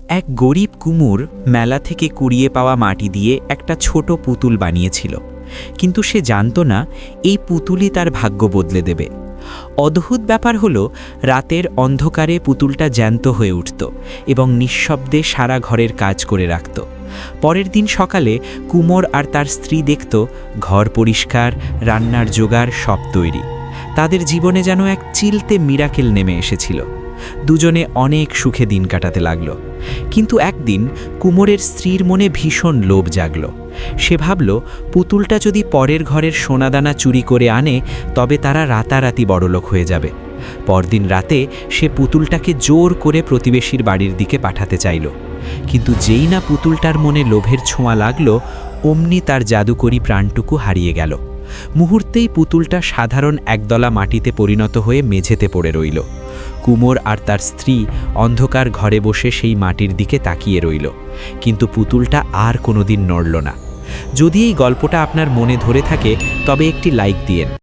এক গরিব কুমোর মেলা থেকে কুড়িয়ে পাওয়া মাটি দিয়ে একটা ছোট পুতুল বানিয়েছিল, কিন্তু সে জানত না এই পুতুলই তার ভাগ্য বদলে দেবে। অদ্ভুত ব্যাপার হলো, রাতের অন্ধকারে পুতুলটা জ্যান্ত হয়ে উঠত এবং নিঃশব্দে সারা ঘরের কাজ করে রাখত। পরের দিন সকালে কুমোর আর তার স্ত্রী দেখত ঘর পরিষ্কার, রান্নার জোগাড় সব তৈরি। তাদের জীবনে যেন এক চিলতে মিরাকেল নেমে এসেছিল। দুজনে অনেক সুখে দিন কাটাতে লাগল। কিন্তু একদিন কুমোরের স্ত্রীর মনে ভীষণ লোভ জাগল। সে ভাবল, পুতুলটা যদি পরের ঘরের সোনাদানা চুরি করে আনে তবে তারা রাতারাতি বড়লোক হয়ে যাবে। পরদিন রাতে সে পুতুলটাকে জোর করে প্রতিবেশীর বাড়ির দিকে পাঠাতে চাইল। কিন্তু যেই না পুতুলটার মনে লোভের ছোঁয়া লাগল, অমনি তার জাদুকরী প্রাণটুকু হারিয়ে গেল। মুহূর্তেই পুতুলটা সাধারণ একদলা মাটিতে পরিণত হয়ে মেঝেতে পড়ে রইল। কুমোর আর তার স্ত্রী অন্ধকার ঘরে বসে সেই মাটির দিকে তাকিয়ে রইল, কিন্তু পুতুলটা আর কোনোদিন নড়ল না। যদি এই গল্পটা আপনার মনে ধরে থাকে তবে একটি লাইক দিয়েন।